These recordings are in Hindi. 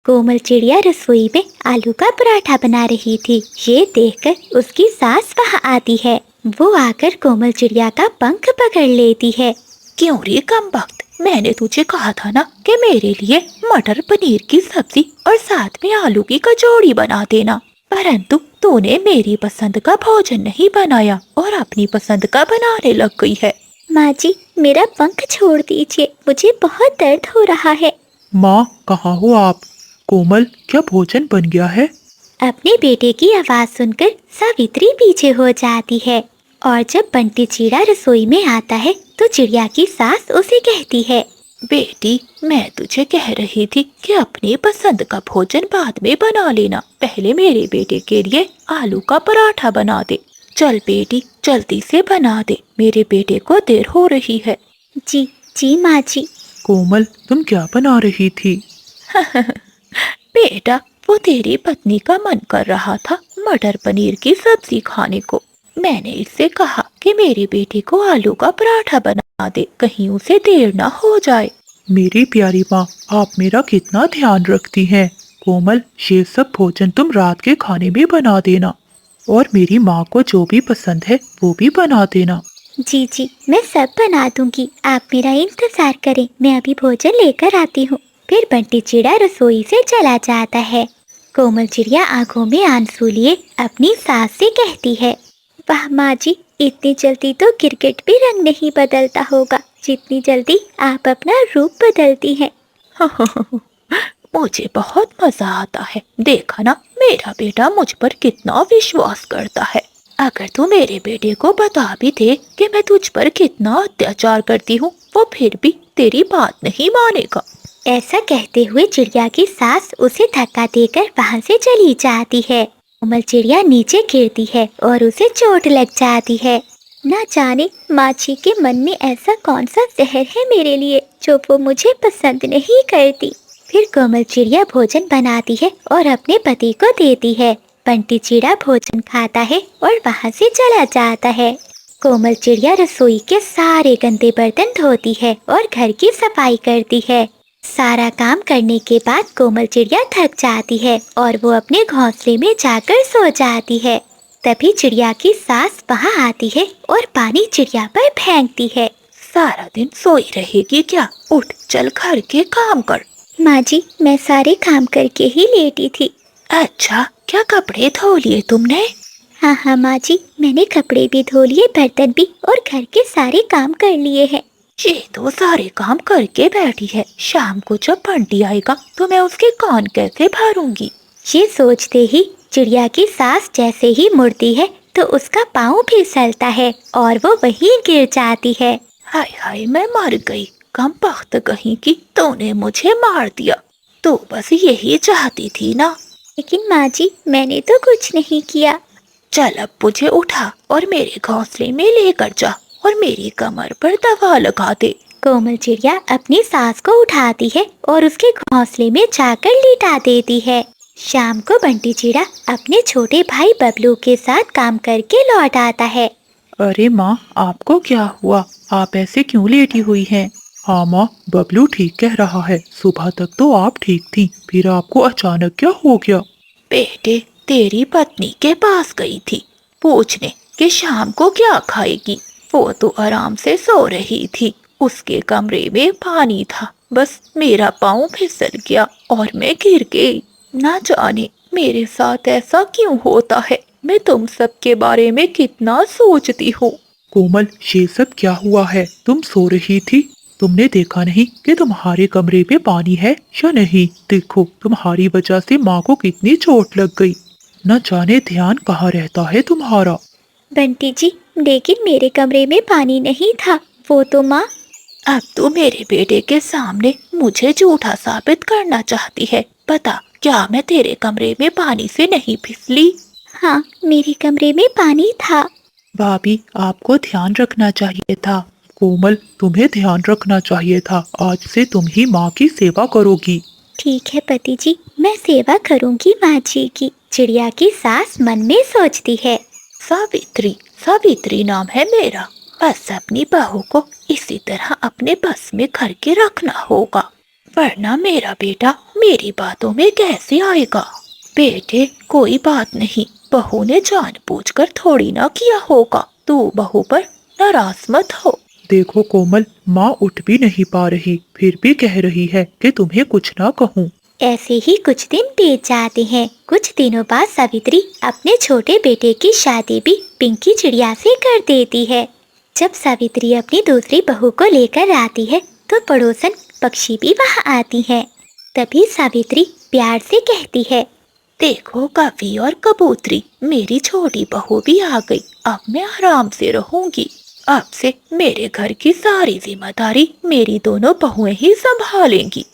कोमल चिड़िया रसोई में आलू का पराठा बना रही थी। ये देखकर उसकी सास वहाँ आती है। वो आकर कोमल चिड़िया का पंख पकड़ लेती है। क्यों रे कमबख्त, मैंने तुझे कहा था ना कि मेरे लिए मटर पनीर की सब्जी और साथ में आलू की कचौड़ी बना देना, परंतु तूने मेरी पसंद का भोजन नहीं बनाया और अपनी पसंद का बनाने लग गई है। माँ जी, मेरा पंख छोड़ दीजिए, मुझे बहुत दर्द हो रहा है। माँ, कहाँ हो आप? कोमल, क्या भोजन बन गया है? अपने बेटे की आवाज सुनकर सावित्री पीछे हो जाती है और जब बंटी चिड़ा रसोई में आता है तो चिड़िया की सास उसे कहती है, बेटी, मैं तुझे कह रही थी कि अपनी पसंद का भोजन बाद में बना लेना, पहले मेरे बेटे के लिए आलू का पराठा बना दे। चल बेटी, जल्दी से बना दे, मेरे बेटे को देर हो रही है। जी जी माँ जी। कोमल, तुम क्या बना रही थी? बेटा, वो तेरी पत्नी का मन कर रहा था मटर पनीर की सब्जी खाने को। मैंने इससे कहा कि मेरे बेटे को आलू का पराठा बना दे, कहीं उसे देर ना हो जाए। मेरी प्यारी माँ, आप मेरा कितना ध्यान रखती हैं। कोमल, ये सब भोजन तुम रात के खाने में बना देना और मेरी माँ को जो भी पसंद है वो भी बना देना। जी जी, मैं सब बना दूंगी, आप मेरा इंतजार करें, मैं अभी भोजन लेकर आती हूँ। फिर बंटी चिड़ा रसोई से चला जाता है। कोमल चिड़िया आंखों में आंसू लिए अपनी सास से कहती है, वाह माँ जी, इतनी जल्दी तो गिरगिट भी रंग नहीं बदलता होगा जितनी जल्दी आप अपना रूप बदलती हैं। मुझे बहुत मजा आता है, देखा ना मेरा बेटा मुझ पर कितना विश्वास करता है। अगर तू मेरे बेटे को बता भी दे कि मैं तुझ पर कितना अत्याचार करती हूँ, वो फिर भी तेरी बात नहीं मानेगा। ऐसा कहते हुए चिड़िया की सास उसे धक्का देकर वहाँ से चली जाती है। कोमल चिड़िया नीचे गिरती है और उसे चोट लग जाती है। ना जाने माछी के मन में ऐसा कौन सा जहर है मेरे लिए जो वो मुझे पसंद नहीं करती। फिर कोमल चिड़िया भोजन बनाती है और अपने पति को देती है। बंटी चिड़ा भोजन खाता है और वहाँ से चला जाता है। कोमल चिड़िया रसोई के सारे गंदे बर्तन धोती है और घर की सफाई करती है। सारा काम करने के बाद कोमल चिड़िया थक जाती है और वो अपने घोंसले में जाकर सो जाती है। तभी चिड़िया की सास वहाँ आती है और पानी चिड़िया पर फेंकती है। सारा दिन सोई रहेगी क्या? उठ, चल घर के काम कर। माँ जी, मैं सारे काम करके ही लेटी थी। अच्छा, क्या कपड़े धो लिए तुमने? हाँ हाँ माँ जी, मैंने कपड़े भी धो लिए, बर्तन भी, और घर के सारे काम कर लिए हैं। ये तो सारे काम करके बैठी है, शाम को जब बंटी आएगा तो मैं उसके कान कैसे भरूंगी। ये सोचते ही चिड़िया की सास जैसे ही मुड़ती है तो उसका पाँव फिसलता है और वो वहीं गिर जाती है। हाय हाय, मैं मर गई, कम बख्त कहीं की, तूने मुझे मार दिया। तो बस यही चाहती थी ना। लेकिन माँ जी, मैंने तो कुछ नहीं किया। चल अब मुझे उठा और मेरे घोंसले में लेकर जा और मेरी कमर पर दवा लगा दे। कोमल चिड़िया अपनी सास को उठाती है और उसके घोंसले में जाकर लिटा देती है। शाम को बंटी चिड़ा अपने छोटे भाई बबलू के साथ काम करके लौट आता है। अरे माँ, आपको क्या हुआ? आप ऐसे क्यों लेटी हुई हैं? हाँ माँ, बबलू ठीक कह रहा है, सुबह तक तो आप ठीक थी, फिर आपको अचानक क्या हो गया? बेटे, तेरी पत्नी के पास गई थी पूछने कि शाम को क्या खाएगी। वो तो आराम से सो रही थी, उसके कमरे में पानी था, बस मेरा पाँव फिसल गया और मैं गिर गई। ना जाने मेरे साथ ऐसा क्यों होता है, मैं तुम सब के बारे में कितना सोचती हूँ। कोमल, ये सब क्या हुआ है? तुम सो रही थी, तुमने देखा नहीं कि तुम्हारे कमरे में पानी है या नहीं? देखो, तुम्हारी वजह से माँ को कितनी चोट लग गई। न जाने ध्यान कहाँ रहता है तुम्हारा। बंटी जी, लेकिन मेरे कमरे में पानी नहीं था, वो तो माँ। अब तू मेरे बेटे के सामने मुझे झूठा साबित करना चाहती है। बता, क्या मैं तेरे कमरे में पानी से नहीं फिसली? हाँ, मेरे कमरे में पानी था। भाभी, आपको ध्यान रखना चाहिए था। कोमल, तुम्हें ध्यान रखना चाहिए था, आज से तुम ही माँ की सेवा करोगी। ठीक है पति जी, मैं सेवा करूंगी माँ जी की। चिड़िया की सास मन में सोचती है, सावित्री, सावित्री नाम है मेरा, बस अपनी बहू को इसी तरह अपने बस में करके रखना होगा। वरना मेरा बेटा मेरी बातों में कैसे आएगा। बेटे कोई बात नहीं, बहू ने जानबूझकर थोड़ी ना किया होगा, तू बहू पर नाराज मत हो। देखो कोमल, माँ उठ भी नहीं पा रही, फिर भी कह रही है कि तुम्हें कुछ ना कहूँ। ऐसे ही कुछ दिन बीत जाते हैं। कुछ दिनों बाद सावित्री अपने छोटे बेटे की शादी भी पिंकी चिड़िया से कर देती है। जब सावित्री अपनी दूसरी बहू को लेकर आती है तो पड़ोसन पक्षी भी वहाँ आती हैं। तभी सावित्री प्यार से कहती है, देखो कवि और कबूतरी, मेरी छोटी बहू भी आ गई। अब मैं आराम से रहूंगी। अब से मेरे घर की सारी जिम्मेदारी मेरी दोनों बहुएं ही संभालेंगी।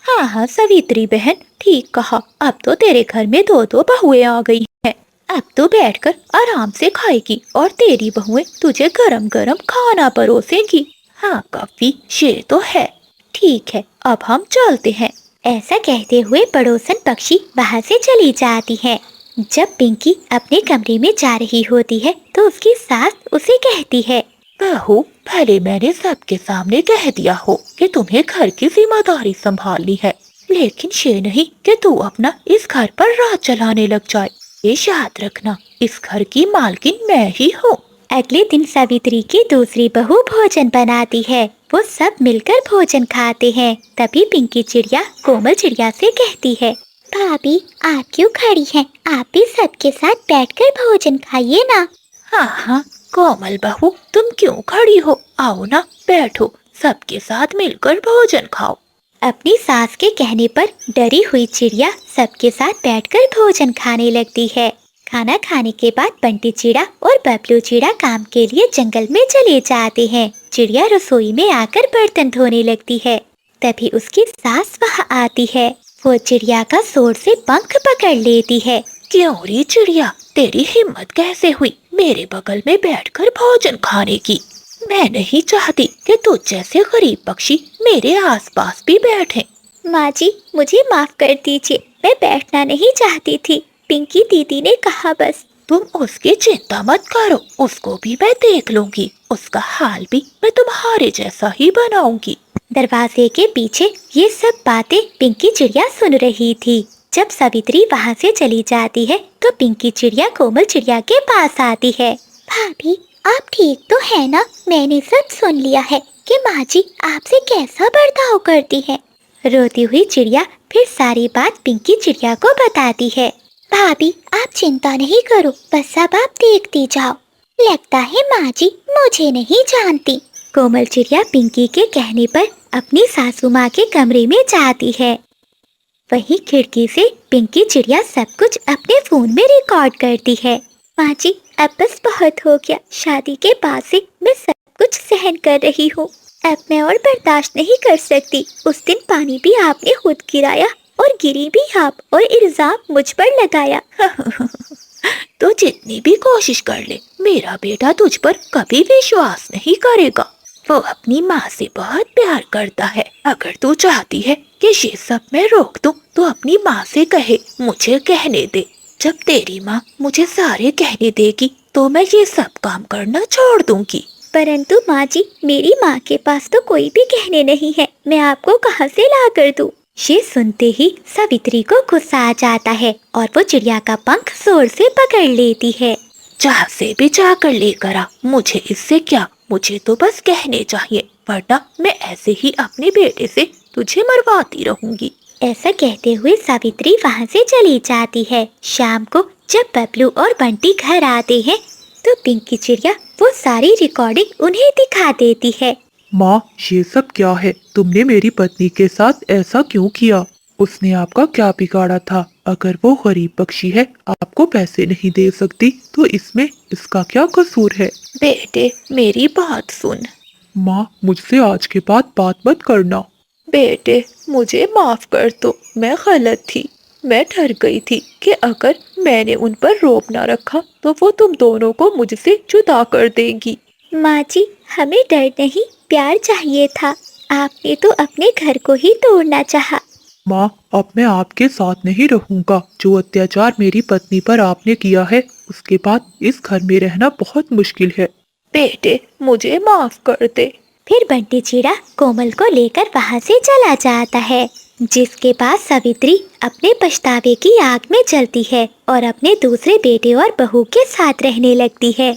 हाँ हाँ सवित्री बहन, ठीक कहा। अब तो तेरे घर में दो दो बहुएं आ गई हैं। अब तो बैठकर आराम से खाएगी और तेरी बहुएं तुझे गरम गरम खाना परोसेंगी। हाँ कवि, ये तो है। ठीक है, अब हम चलते हैं। ऐसा कहते हुए पड़ोसन पक्षी वहाँ से चली जाती है। जब पिंकी अपने कमरे में जा रही होती है तो उसकी सास उसे कहती है, बहू, पहले मैंने सबके सामने कह दिया हो कि तुम्हें घर की जिम्मेदारी संभालनी है, लेकिन ये नहीं कि तू अपना इस घर पर राज चलाने लग जाए। ये याद रखना, इस घर की मालकिन मैं ही हूँ। अगले दिन सावित्री की दूसरी बहू भोजन बनाती है। वो सब मिलकर भोजन खाते हैं। तभी पिंकी चिड़िया कोमल चिड़िया से कहती है, भाभी आप क्यों खड़ी हैं? आप भी सबके साथ बैठकर भोजन खाइए ना। हाँ हाँ कोमल बहू, तुम क्यों खड़ी हो? आओ ना, बैठो, सबके साथ मिलकर भोजन खाओ। अपनी सास के कहने पर डरी हुई चिड़िया सबके साथ बैठकर भोजन खाने लगती है। खाना खाने के बाद बंटी चिड़ा और बबलू चिड़ा काम के लिए जंगल में चले जाते हैं। चिड़िया रसोई में आकर बर्तन धोने लगती है। तभी उसकी सास वहाँ आती है। वो चिड़िया का जोर से पंख पकड़ लेती है। क्यों रे चिड़िया, तेरी हिम्मत कैसे हुई मेरे बगल में बैठकर भोजन खाने की? मैं नहीं चाहती कि तुझ जैसे गरीब पक्षी मेरे आसपास भी बैठे। माँ जी, मुझे माफ कर दीजिए, मैं बैठना नहीं चाहती थी। पिंकी दीदी ने कहा बस। तुम उसकी चिंता मत करो, उसको भी मैं देख लूंगी। उसका हाल भी मैं तुम्हारे जैसा ही बनाऊंगी। दरवाजे के पीछे ये सब बातें पिंकी चिड़िया सुन रही थी। जब सावित्री वहाँ से चली जाती है तो पिंकी चिड़िया कोमल चिड़िया के पास आती है। भाभी आप ठीक तो है ना? मैंने सब सुन लिया है कि माँ जी आपसे कैसा बर्ताव करती है। रोती हुई चिड़िया फिर सारी बात पिंकी चिड़िया को बताती है। भाभी आप चिंता नहीं करो, बस अब आप देखती जाओ। लगता है माँ जी मुझे नहीं जानती। कोमल चिड़िया पिंकी के कहने पर अपनी सासू माँ के कमरे में जाती है। वहीं खिड़की से पिंकी चिड़िया सब कुछ अपने फोन में रिकॉर्ड करती है। माँ जी अब बस बहुत हो गया, शादी के बाद से मैं सब कुछ सहन कर रही हूँ। अब मैं और बर्दाश्त नहीं कर सकती। उस दिन पानी भी आपने खुद गिराया और गिरी भी आप, और इल्जाम मुझ पर लगाया। तो जितनी भी कोशिश कर ले, मेरा बेटा तुझ पर कभी विश्वास नहीं करेगा। वो अपनी माँ से बहुत प्यार करता है। अगर तू चाहती है कि ये सब मैं रोक दूं, तो अपनी माँ से कहे मुझे कहने दे। जब तेरी माँ मुझे सारे कहने देगी तो मैं ये सब काम करना छोड़ दूंगी। परंतु माँ जी, मेरी माँ के पास तो कोई भी कहने नहीं है, मैं आपको कहाँ से ला कर दूँ? ये सुनते ही सावित्री को गुस्सा आ जाता है और वो चिड़िया का पंख जोर से पकड़ लेती है। जहाँ से भी जाकर लेकर आ, मुझे इससे क्या, मुझे तो बस कहने चाहिए, वरना मैं ऐसे ही अपने बेटे से तुझे मरवाती रहूंगी। ऐसा कहते हुए सावित्री वहाँ से चली जाती है। शाम को जब बबलू और बंटी घर आते हैं तो पिंकी चिड़िया वो सारी रिकॉर्डिंग उन्हें दिखा देती है। माँ, ये सब क्या है? तुमने मेरी पत्नी के साथ ऐसा क्यों किया? उसने आपका क्या बिगाड़ा था? अगर वो गरीब पक्षी है, आपको पैसे नहीं दे सकती, तो इसमें इसका क्या कसूर है? बेटे मेरी बात सुन। माँ, मुझसे आज के बाद बात मत करना। बेटे मुझे माफ कर दो, मैं गलत थी। मैं डर गई थी कि अगर मैंने उन पर रोब ना रखा तो वो तुम दोनों को मुझसे जुदा कर देंगी। माँ जी, हमें डर नहीं प्यार चाहिए था। आपने तो अपने घर को ही तोड़ना चाहा। माँ, अब मैं आपके साथ नहीं रहूँगा। जो अत्याचार मेरी पत्नी पर आपने किया है, उसके बाद इस घर में रहना बहुत मुश्किल है। बेटे मुझे माफ कर दे। फिर बंटी चिड़ा कोमल को लेकर वहाँ से चला जाता है, जिसके बाद सावित्री अपने पछतावे की आग में जलती है और अपने दूसरे बेटे और बहू के साथ रहने लगती है।